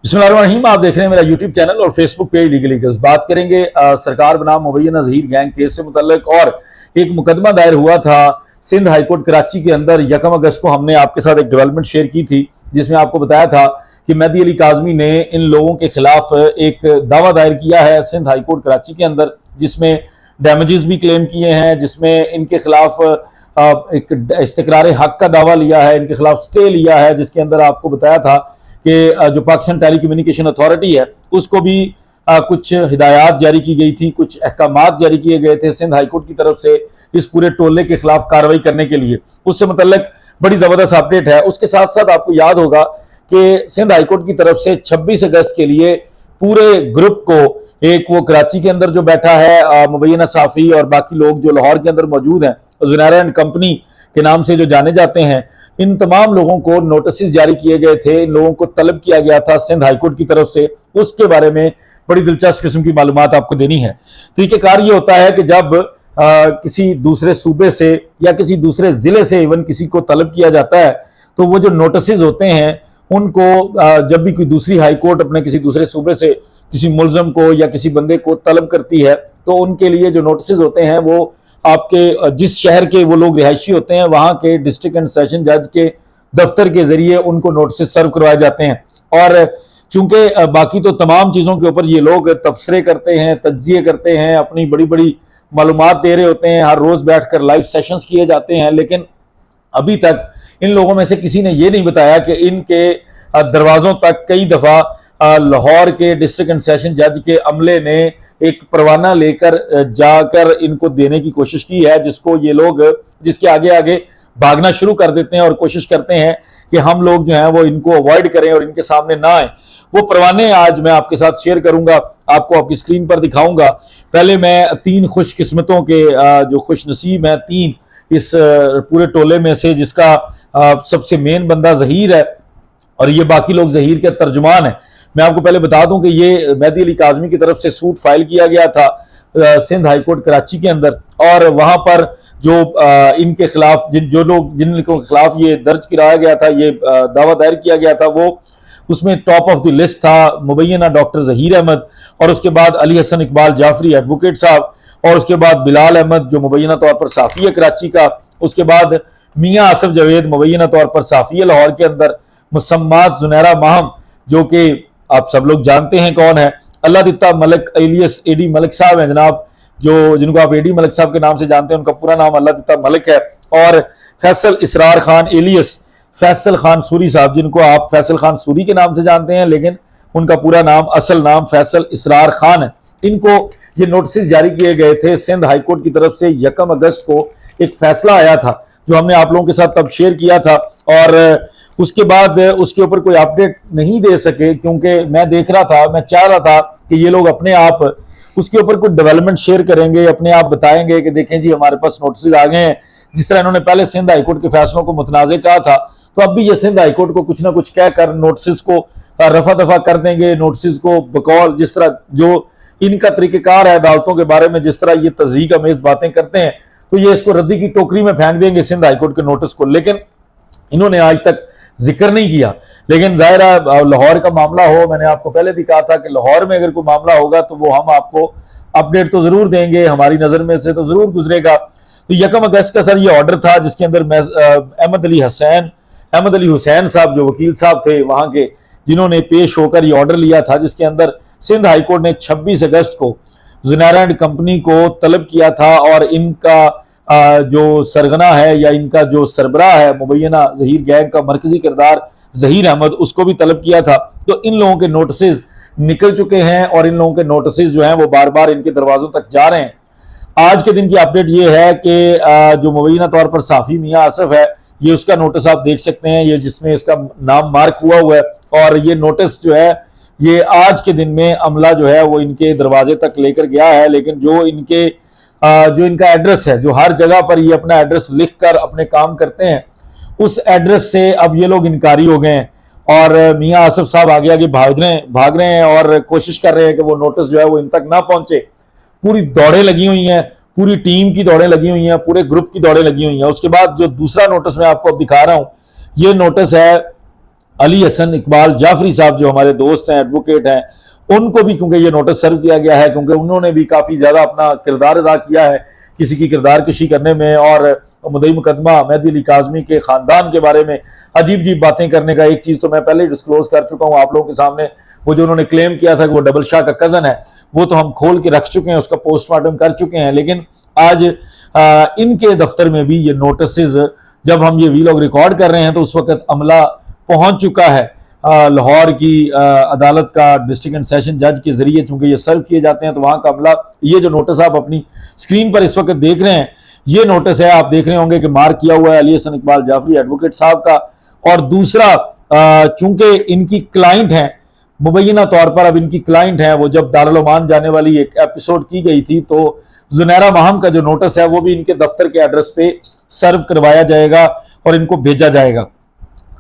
बिस्मिल्लाहिर्रहमानिर्रहीम। आप देख रहे हैं मेरा यूट्यूब चैनल और फेसबुक पेज लीगल ईगल्स। बात करेंगे सरकार बनाम मुबैयना ज़हीर गैंग केस से मुतल्लिक। और एक मुकदमा दायर हुआ था सिंध हाईकोर्ट कराची के अंदर। 1 अगस्त को हमने आपके साथ एक डेवलपमेंट शेयर की थी जिसमें आपको बताया था कि मेहदी अली काज़मी ने इन लोगों के खिलाफ एक दावा दायर किया है सिंध हाईकोर्ट कराची के अंदर, जिसमें डैमेजेस भी क्लेम किए हैं, जिसमें इनके खिलाफ एक इस्तकरार हक का दावा लिया है, इनके खिलाफ स्टे लिया है, जिसके अंदर आपको बताया था कि जो पाकिस्तान टेली कम्युनिकेशन अथॉरिटी है उसको भी कुछ हिदायत जारी की गई थी, कुछ अहकामात जारी किए गए थे सिंध हाईकोर्ट की तरफ से इस पूरे टोले के खिलाफ कार्रवाई करने के लिए। उससे मुतल्लिक बड़ी जबरदस्त अपडेट है। उसके साथ साथ आपको याद होगा कि सिंध हाईकोर्ट की तरफ से 26 अगस्त के लिए पूरे ग्रुप को, एक वो कराची के अंदर जो बैठा है मुबैयना साफी और बाकी लोग जो लाहौर के अंदर मौजूद हैं, जुनैरा एंड कंपनी के नाम से जो जाने जाते हैं, इन तमाम लोगों को नोटिस जारी किए गए थे। इन लोगों को तलब किया गया था सिंध हाईकोर्ट की तरफ से। उसके बारे में बड़ी दिलचस्प किस्म की मालूमात आपको देनी है। तरीकेकार ये होता है कि जब किसी दूसरे सूबे से या किसी दूसरे जिले से इवन किसी को तलब किया जाता है तो वो जो नोटिस होते हैं उनको जब भी कोई दूसरी हाईकोर्ट अपने किसी दूसरे सूबे से किसी मुलजम को या किसी बंदे को तलब करती है तो उनके लिए जो नोटिस होते हैं वो आपके जिस शहर के वो लोग रिहायशी होते हैं वहां के डिस्ट्रिक्ट एंड सेशन जज के दफ्तर के जरिए उनको नोटिस सर्व करवाए जाते हैं। और चूंकि बाकी तो तमाम चीज़ों के ऊपर ये लोग तबसरे करते हैं, तज्जिए करते हैं, अपनी बड़ी बड़ी मालूमात दे रहे होते हैं, हर रोज़ बैठकर लाइव सेशंस किए जाते हैं, लेकिन अभी तक इन लोगों में से किसी ने ये नहीं बताया कि इनके दरवाज़ों तक कई दफ़ा लाहौर के डिस्ट्रिक्ट एंड सेशन जज के अमले ने एक परवाना लेकर जाकर इनको देने की कोशिश की है, जिसको ये लोग जिसके आगे आगे भागना शुरू कर देते हैं और कोशिश करते हैं कि हम लोग जो हैं वो इनको अवॉइड करें और इनके सामने ना आए। वो परवाने आज मैं आपके साथ शेयर करूंगा, आपको आपकी स्क्रीन पर दिखाऊंगा। पहले मैं 3 खुशकिस्मतों के जो खुश नसीब हैं 3 इस पूरे टोले में से, जिसका सबसे मेन बंदा ज़हीर है और ये बाकी लोग ज़हीर के तर्जुमान है। मैं आपको पहले बता दूं कि ये मेहदी अली काज़मी की तरफ से सूट फाइल किया गया था सिंध हाईकोर्ट कराची के अंदर, और वहां पर जो इनके खिलाफ जिन के खिलाफ ये दर्ज कराया गया था, ये दावा दायर किया गया था, वो उसमें टॉप ऑफ द लिस्ट था मुबैयना डॉक्टर ज़हीर अहमद, और उसके बाद अली हसन इकबाल जाफरी एडवोकेट साहब, और उसके बाद बिलाल अहमद जो मुबैयना तौर पर साफ़ी है कराची का, उसके बाद मियाँ आसिफ जावेद मुबैयना तौर पर साफ़ी है लाहौर के अंदर, मुसम्मात जुनैरा माहम जो कि आप सब लोग जानते हैं कौन है, अल्लाह दित्ता मलिक एलियस एडी मलिक साहब हैं जनाब, जो जिनको आप एडी मलिक साहब के नाम से जानते हैं, उनका पूरा नाम अल्लाह दित्ता मलिक है, और फैसल इसरार खान एलियस फैसल खान सूरी साहब, जिनको आप फैसल खान सूरी के नाम से जानते हैं लेकिन उनका पूरा नाम असल नाम फैसल इसरार खान है। इनको ये नोटिस जारी किए गए थे सिंध हाईकोर्ट की तरफ से। 1 अगस्त को एक फैसला आया था जो हमने आप लोगों के साथ तब शेयर किया था, और उसके बाद उसके ऊपर कोई अपडेट नहीं दे सके क्योंकि मैं देख रहा था, मैं चाह रहा था कि ये लोग अपने आप उसके ऊपर कुछ डेवलपमेंट शेयर करेंगे, अपने आप बताएंगे कि देखें जी हमारे पास नोटिस आ गए हैं। जिस तरह इन्होंने पहले सिंध हाईकोर्ट के फैसलों को मुतनाज़ कहा था, तो अब भी ये सिंध हाईकोर्ट को कुछ ना कुछ कहकर नोटिस को रफा दफा कर देंगे, नोटिस को बकौल जिस तरह जो इनका तरीक़ेकार है अदालतों के बारे में, जिस तरह ये तज़हीक अमेज बातें करते हैं, तो ये इसको रद्दी की टोकरी में फेंक देंगे सिंध हाईकोर्ट के नोटिस को। लेकिन इन्होंने आज तक जिक्र नहीं किया। लेकिन जाहिर है लाहौर का मामला हो, मैंने आपको पहले भी कहा था कि लाहौर में अगर कोई मामला होगा तो वो हम आपको अपडेट तो जरूर देंगे, हमारी नजर में से तो जरूर गुजरेगा। तो 1 अगस्त का सर ये ऑर्डर था जिसके अंदर अहमद अली हुसैन साहब जो वकील साहब थे वहां के, जिन्होंने पेश होकर ये ऑर्डर लिया था, जिसके अंदर सिंध हाईकोर्ट ने 26 अगस्त को जुनैरा एंड कंपनी को तलब किया था और इनका जो सरगना है या इनका जो सरबराह है मुबैयना ज़हीर गैंग का मरकजी किरदार ज़हीर अहमद, उसको भी तलब किया था। तो इन लोगों के नोटिस निकल चुके हैं और इन लोगों के नोटिस जो हैं वो बार बार इनके दरवाजों तक जा रहे हैं। आज के दिन की अपडेट ये है कि जो मुबैयना तौर पर साफ़ी मियाँ आसिफ है, ये उसका नोटिस आप देख सकते हैं, ये जिसमें इसका नाम मार्क हुआ है, और ये नोटिस जो है ये आज के दिन में अमला जो है वो इनके दरवाजे तक लेकर गया है। लेकिन जो इनका एड्रेस है, जो हर जगह पर ये अपना एड्रेस लिख कर अपने काम करते हैं, उस एड्रेस से अब ये लोग इनकारी हो गए हैं और मियाँ आसिफ साहब आगे आगे भाग रहे हैं और कोशिश कर रहे हैं कि वो नोटिस जो है वो इन तक ना पहुंचे। पूरी दौड़ें लगी हुई हैं, पूरी टीम की दौड़ें लगी हुई हैं, पूरे ग्रुप की दौड़ें लगी हुई हैं। उसके बाद जो दूसरा नोटिस मैं आपको अब दिखा रहा हूं, ये नोटिस है अली हसन इकबाल जाफरी साहब जो हमारे दोस्त हैं, एडवोकेट हैं, उनको भी क्योंकि ये नोटिस सर्व किया गया है, क्योंकि उन्होंने भी काफी ज्यादा अपना किरदार अदा किया है किसी की किरदार कशी करने में और मुद्दई मुकदमा मेहदी अली काज़मी के खानदान के बारे में अजीब अजीब बातें करने का। एक चीज तो मैं पहले ही डिस्क्लोज कर चुका हूं आप लोगों के सामने, वो जो उन्होंने क्लेम किया था कि वो डबल शाह का कजन है, वो तो हम खोल के रख चुके हैं, उसका पोस्टमार्टम कर चुके हैं। लेकिन आज इनके दफ्तर में भी ये नोटिस, जब हम ये वीलॉग रिकॉर्ड कर रहे हैं तो उस वक्त अमला पहुंच चुका है लाहौर की अदालत का, डिस्ट्रिक्ट एंड सेशन जज के जरिए चूंकि ये सर्व किए जाते हैं, तो वहां का अमला, ये जो नोटिस आप अपनी स्क्रीन पर इस वक्त देख रहे हैं, ये नोटिस है, आप देख रहे होंगे कि मार्क किया हुआ है अली हसन इकबाल जाफरी एडवोकेट साहब का। और दूसरा, चूंकि इनकी क्लाइंट है, मुबैना तौर पर अब इनकी क्लाइंट है, वो जब दारुल अमान जाने वाली एक एपिसोड की गई थी तो जुनैरा माहम का जो नोटिस है वो भी इनके दफ्तर के एड्रेस पे सर्व करवाया जाएगा और इनको भेजा जाएगा।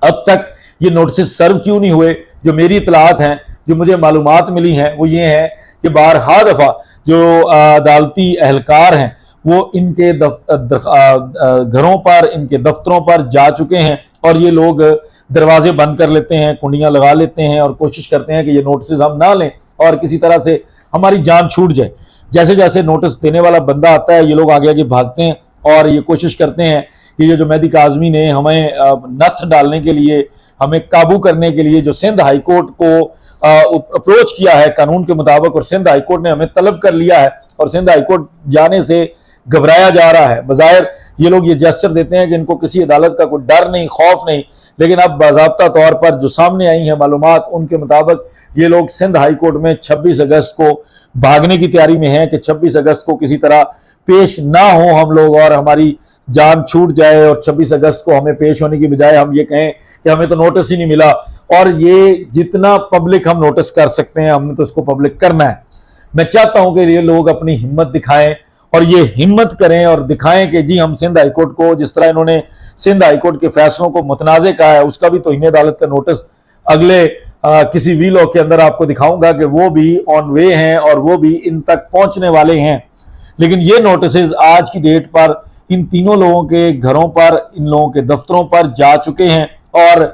अब तक ये नोटिस सर्व क्यों नहीं हुए? जो मेरी इतलात हैं, जो मुझे मालूमात मिली हैं, वो ये हैं कि बारहा दफा जो अदालती एहलकार हैं वो इनके घरों पर, इनके दफ्तरों पर जा चुके हैं और ये लोग दरवाजे बंद कर लेते हैं, कुंडियां लगा लेते हैं और कोशिश करते हैं कि ये नोटिस हम ना लें और किसी तरह से हमारी जान छूट जाए। जैसे जैसे नोटिस देने वाला बंदा आता है, ये लोग आगे आगे भागते हैं और ये कोशिश करते हैं कि ये जो मेहदी काज़मी ने हमें नथ डालने के लिए, हमें काबू करने के लिए जो सिंध हाई कोर्ट को अप्रोच किया है कानून के मुताबिक, और सिंध हाई कोर्ट ने हमें तलब कर लिया है और सिंध हाई कोर्ट जाने से घबराया जा रहा है। बज़ाहिर ये लोग ये जेस्चर देते हैं कि इनको किसी अदालत का कोई डर नहीं, खौफ नहीं, लेकिन अब बाज़ाब्ता तौर पर जो सामने आई हैं मालूमात, उनके मुताबिक ये लोग सिंध हाई कोर्ट में 26 अगस्त को भागने की तैयारी में हैं कि 26 अगस्त को किसी तरह पेश ना हो हम लोग और हमारी जान छूट जाए और 26 अगस्त को हमें पेश होने की बजाय हम ये कहें कि हमें तो नोटिस ही नहीं मिला। और ये जितना पब्लिक हम नोटिस कर सकते हैं हमने तो इसको पब्लिक करना है। मैं चाहता हूं कि ये लोग अपनी हिम्मत दिखाएं और ये हिम्मत करें और दिखाएं कि जी हम सिंध हाईकोर्ट को, जिस तरह इन्होंने सिंध हाईकोर्ट के फैसलों को मुतनाज़े कहा है, उसका भी तौहीन अदालत का नोटिस अगले किसी वीलॉग के अंदर आपको दिखाऊंगा कि वो भी ऑन वे हैं और वो भी इन तक पहुंचने वाले हैं। लेकिन ये नोटिस आज की डेट पर इन तीनों लोगों के घरों पर, इन लोगों के दफ्तरों पर जा चुके हैं और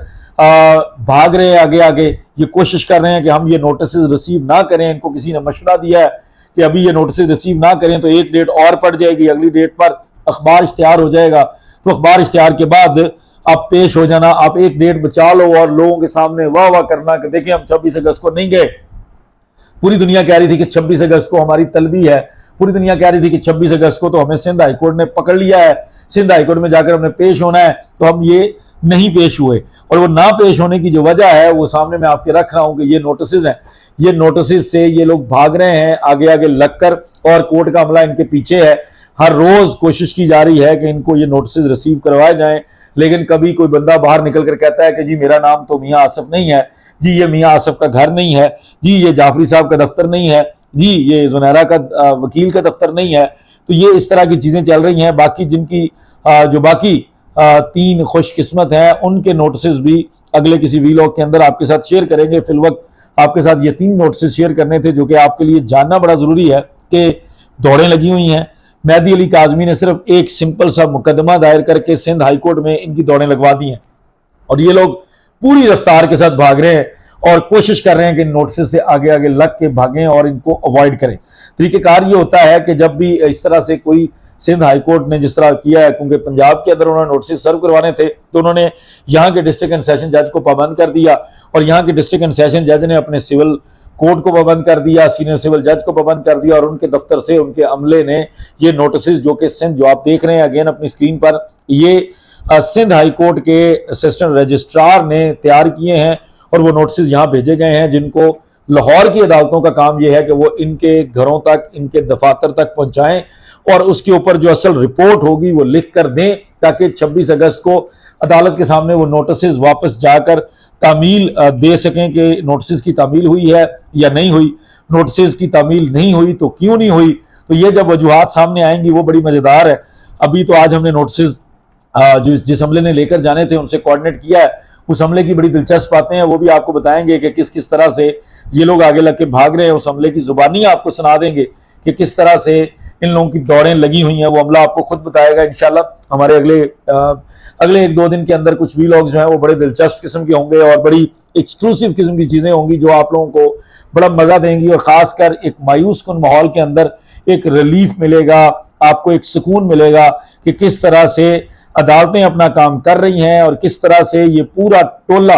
भाग रहे हैं आगे आगे। ये कोशिश कर रहे हैं कि हम ये नोटिस रिसीव ना करें। इनको किसी ने मशवरा दिया है कि अभी ये नोटिस रिसीव ना करें तो एक डेट और पड़ जाएगी, अगली डेट पर अखबार इश्तिहार हो जाएगा, तो अखबार इश्तिहार के बाद आप पेश हो जाना, आप एक डेट बचा लो और लोगों के सामने वाह वाह करना कि देखिए हम 26 अगस्त को नहीं गए। पूरी दुनिया कह रही थी कि 26 अगस्त को हमारी तलबी है, पूरी दुनिया कह रही थी कि 26 अगस्त को तो हमें सिंध हाईकोर्ट ने पकड़ लिया है, सिंध हाईकोर्ट में जाकर हमने पेश होना है, तो हम ये नहीं पेश हुए। और वो ना पेश होने की जो वजह है वो सामने मैं आपके रख रहा हूं कि ये नोटिस हैं, ये नोटिस से ये लोग भाग रहे हैं आगे आगे लगकर और कोर्ट का अमला इनके पीछे है। हर रोज कोशिश की जा रही है कि इनको ये नोटिस रिसीव करवाए जाएं, लेकिन कभी कोई बंदा बाहर निकल कर कहता है कि जी मेरा नाम तो मियां आसिफ नहीं है, जी ये मियां आसिफ का घर नहीं है, जी ये जाफरी साहब का दफ्तर नहीं है, जी ये जुनैरा का वकील का दफ्तर नहीं है। तो ये इस तरह की चीजें चल रही हैं। बाकी जिनकी जो बाकी 3 खुशकिस्मत हैं उनके नोटिस भी अगले किसी वीलॉग के अंदर आपके साथ शेयर करेंगे। फिलवक्त आपके साथ ये 3 नोटिस शेयर करने थे जो कि आपके लिए जानना बड़ा जरूरी है कि दौड़ें लगी हुई हैं। मेहदी अली काज़मी ने सिर्फ एक सिंपल सा मुकदमा दायर करके सिंध हाईकोर्ट में इनकी दौड़ें लगवा दी हैं और ये लोग पूरी रफ्तार के साथ भाग रहे हैं और कोशिश कर रहे हैं कि नोटिस से आगे आगे लग के भागें और इनको अवॉइड करें। तरीकेकार ये होता है कि जब भी इस तरह से कोई सिंध हाईकोर्ट ने जिस तरह किया है, क्योंकि पंजाब के अंदर उन्होंने नोटिस सर्व करवाने थे तो उन्होंने यहाँ के डिस्ट्रिक्ट एंड सेशन जज को पाबंद कर दिया और यहाँ के डिस्ट्रिक्ट एंड सेशन जज ने अपने सिविल कोर्ट को पाबंद कर दिया, सीनियर सिविल जज को पाबंद कर दिया और उनके दफ्तर से उनके अमले ने ये नोटिस जो कि सिंध, जो आप देख रहे हैं अगेन अपनी स्क्रीन पर, ये सिंध हाई कोर्ट के असिस्टेंट रजिस्ट्रार ने तैयार किए हैं और वो नोटिस यहाँ भेजे गए हैं, जिनको लाहौर की अदालतों का काम यह है कि वो इनके घरों तक, इनके दफातर तक पहुंचाएं और उसके ऊपर जो असल रिपोर्ट होगी वो लिख कर दें ताकि 26 अगस्त को अदालत के सामने वो नोटिस वापस जाकर तामील दे सकें कि नोटिस की तामील हुई है या नहीं हुई। नोटिस की तामील नहीं हुई तो क्यों नहीं हुई, तो ये जब वजूहात सामने आएंगी वो बड़ी मजेदार है। अभी तो आज हमने नोटिस जिस हमले ने लेकर जाने थे उनसे कोऑर्डिनेट किया है, उस हमले की बड़ी दिलचस्प बातें हैं, वो भी आपको बताएंगे कि किस किस तरह से ये लोग आगे लग के भाग रहे हैं। उस हमले की जुबानी आपको सुना देंगे कि किस तरह से इन लोगों की दौड़ें लगी हुई हैं, वो अमला आपको खुद बताएगा इंशाल्लाह। हमारे अगले 1-2 दिन के अंदर कुछ वीलॉग्स जो हैं वो बड़े दिलचस्प किस्म के होंगे और बड़ी एक्सक्लूसिव किस्म की चीजें होंगी जो आप लोगों को बड़ा मजा देंगी, और खासकर एक मायूस कुन माहौल के अंदर एक रिलीफ मिलेगा, आपको एक सुकून मिलेगा कि किस तरह से अदालतें अपना काम कर रही हैं और किस तरह से ये पूरा टोला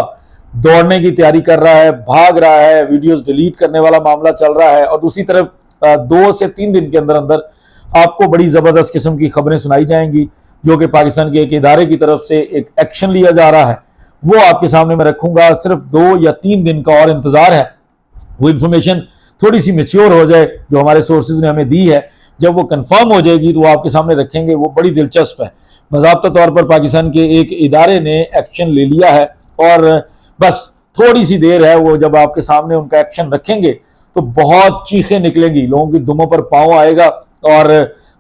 दौड़ने की तैयारी कर रहा है, भाग रहा है, वीडियोस डिलीट करने वाला मामला चल रहा है। और दूसरी तरफ 2 से 3 दिन के अंदर अंदर आपको बड़ी जबरदस्त किस्म की खबरें सुनाई जाएंगी जो कि पाकिस्तान के एक इदारे की तरफ से एक एक्शन लिया जा रहा है, वो आपके सामने मैं रखूंगा। सिर्फ 2 या 3 दिन का और इंतजार है, वो इंफॉर्मेशन थोड़ी सी मेच्योर हो जाए जो हमारे सोर्सेज ने हमें दी है, जब वो कंफर्म हो जाएगी तो वो आपके सामने रखेंगे। वो बड़ी दिलचस्प है। बाज़ाब्ता तौर पर पाकिस्तान के एक इदारे ने एक्शन ले लिया है और बस थोड़ी सी देर है, वो जब आपके सामने उनका एक्शन रखेंगे तो बहुत चीखें निकलेंगी, लोगों की दुमों पर पांव आएगा और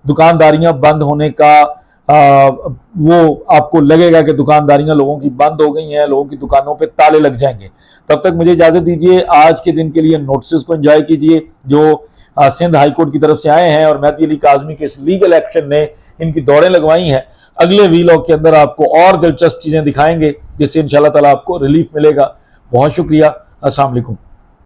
दुकानदारियां बंद होने का वो आपको लगेगा कि दुकानदारियां लोगों की बंद हो गई हैं, लोगों की दुकानों पे ताले लग जाएंगे। तब तक मुझे इजाजत दीजिए। आज के दिन के लिए नोटिस को एंजॉय कीजिए जो सिंध हाईकोर्ट की तरफ से आए हैं और मेहदी अली काज़मी के इस लीगल एक्शन ने इनकी दौड़ें लगवाई हैं। अगले वीलॉग के अंदर आपको और दिलचस्प चीजें दिखाएंगे जिससे इंशाल्लाह ताला आपको रिलीफ मिलेगा। बहुत शुक्रिया। अस्सलाम वालेकुम।